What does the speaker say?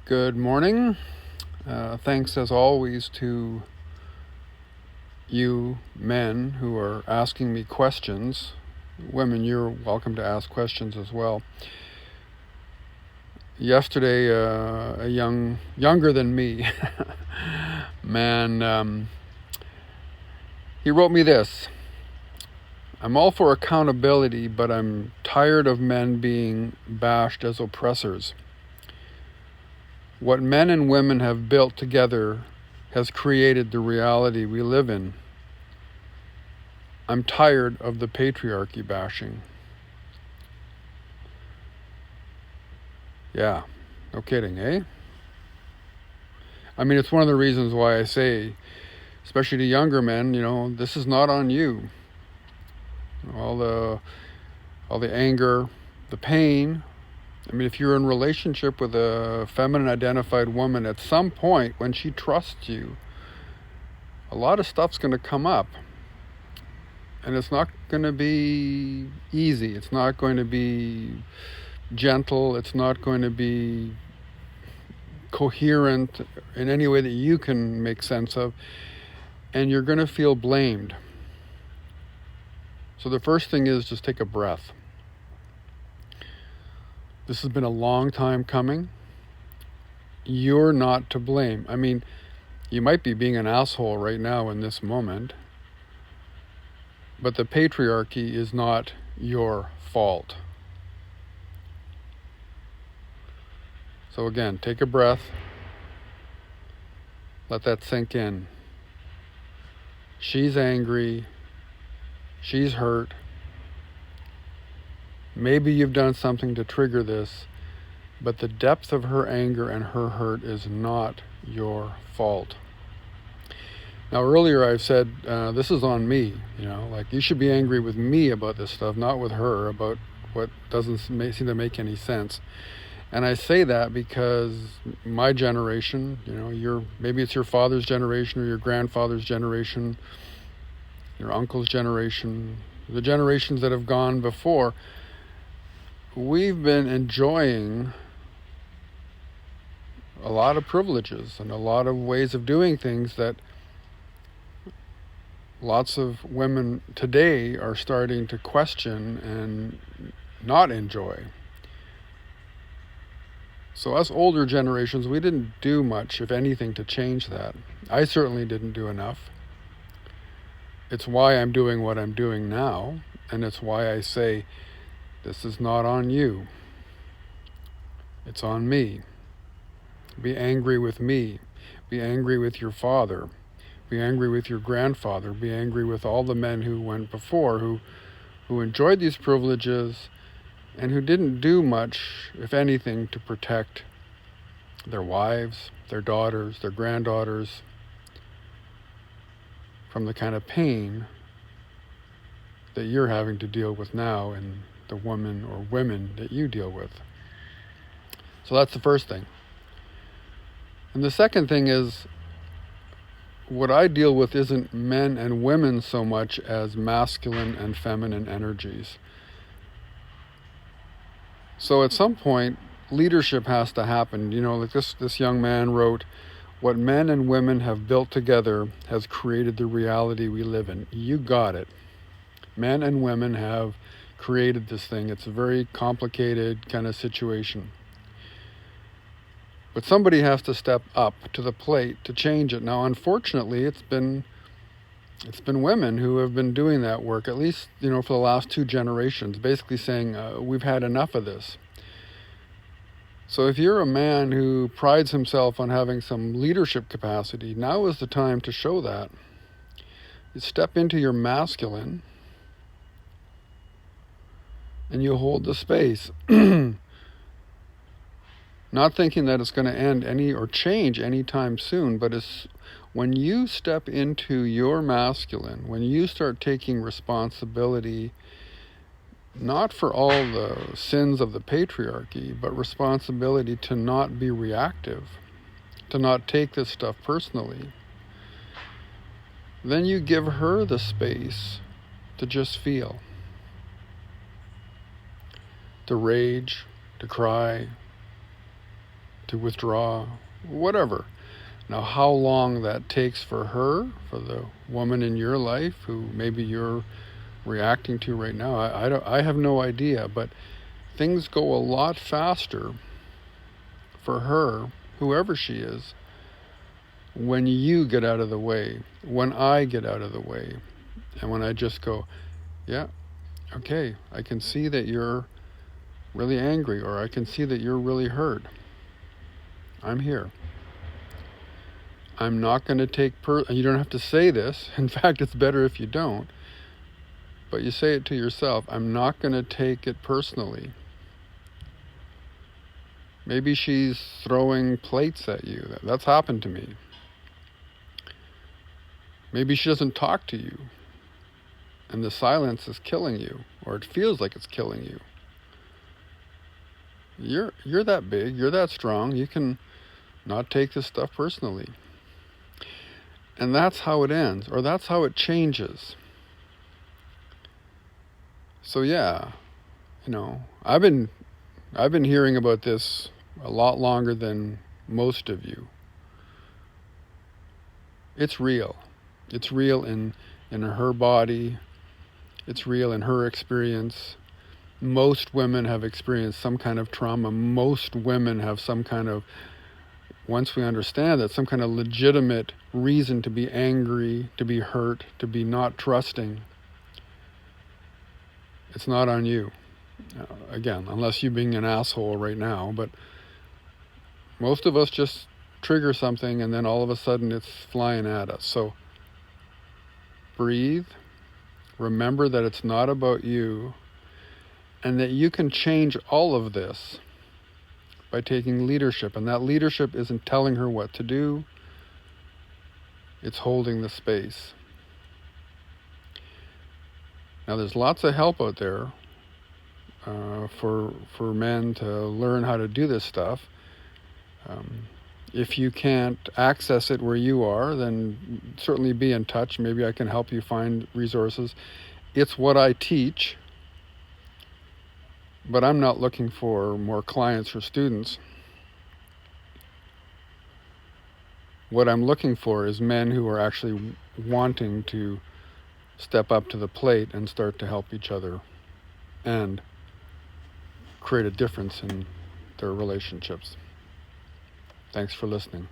Good morning. Thanks as always to you men who are asking me questions. Women, you're welcome to ask questions as well. Yesterday, a younger than me man, he wrote me this. I'm all for accountability, but I'm tired of men being bashed as oppressors. What men and women have built together has created the reality we live in. I'm tired of the patriarchy bashing. Yeah, no kidding, eh? I mean, it's one of the reasons why I say, especially to younger men, this is not on you. All the anger, the pain. I mean, if you're in a relationship with a feminine identified woman, at some point when she trusts you, a lot of stuff's going to come up. And it's not going to be easy. It's not going to be gentle. It's not going to be coherent in any way that you can make sense of. And you're going to feel blamed. So the first thing is just take a breath. This has been a long time coming. You're not to blame. I mean, you might be being an asshole right now in this moment, but the patriarchy is not your fault. So again, take a breath. Let that sink in. She's angry. She's hurt. Maybe you've done something to trigger this, but the depth of her anger and her hurt is not your fault. Now, earlier I've said, this is on me, like you should be angry with me about this stuff, not with her, about what doesn't seem to make any sense. And I say that because my generation, maybe it's your father's generation or your grandfather's generation, your uncle's generation, the generations that have gone before, we've been enjoying a lot of privileges and a lot of ways of doing things that lots of women today are starting to question and not enjoy. So us older generations, we didn't do much, if anything, to change that. I certainly didn't do enough. It's why I'm doing what I'm doing now, and it's why I say, this is not on you. It's on me. Be angry with me. Be angry with your father. Be angry with your grandfather. Be angry with all the men who went before, who enjoyed these privileges and who didn't do much, if anything, to protect their wives, their daughters, their granddaughters from the kind of pain that you're having to deal with now and the woman or women that you deal with. So that's the first thing. And the second thing is, what I deal with isn't men and women so much as masculine and feminine energies. So at some point, leadership has to happen. Like this young man wrote, what men and women have built together has created the reality we live in. You got it. Men and women have created this thing. It's a very complicated kind of situation. But somebody has to step up to the plate to change it. Now, unfortunately, it's been women who have been doing that work, at least, for the last 2 generations, basically saying, we've had enough of this. So if you're a man who prides himself on having some leadership capacity, now is the time to show that. You step into your masculine and you hold the space. Not thinking that it's going to end or change anytime soon, but it's when you step into your masculine, when you start taking responsibility, not for all the sins of the patriarchy, but responsibility to not be reactive, to not take this stuff personally, then you give her the space to just feel, to rage, to cry, to withdraw, whatever. Now, how long that takes for her, for the woman in your life who maybe you're reacting to right now, I have no idea, but things go a lot faster for her, whoever she is, when you get out of the way, when I get out of the way, and when I just go, yeah, okay, I can see that you're really angry, or I can see that you're really hurt. I'm here. I'm not going to take you don't have to say this. In fact, it's better if you don't. But you say it to yourself. I'm not going to take it personally. Maybe she's throwing plates at you. That's happened to me. Maybe she doesn't talk to you, and the silence is killing you, or it feels like it's killing you. You're that big, you're that strong, you can not take this stuff personally. And that's how it ends, or that's how it changes. So yeah, I've been hearing about this a lot longer than most of you. It's real. It's real in her body. It's real in her experience. Most women have experienced some kind of trauma. Most women have some kind of, once we understand that, some kind of legitimate reason to be angry, to be hurt, to be not trusting. It's not on you. Again, unless you're being an asshole right now, but most of us just trigger something and then all of a sudden it's flying at us. So breathe. Remember that it's not about you, and that you can change all of this by taking leadership. And that leadership isn't telling her what to do. It's holding the space. Now, there's lots of help out there for men to learn how to do this stuff. If you can't access it where you are, then certainly be in touch. Maybe I can help you find resources. It's what I teach, but I'm not looking for more clients or students. What I'm looking for is men who are actually wanting to step up to the plate and start to help each other and create a difference in their relationships. Thanks for listening.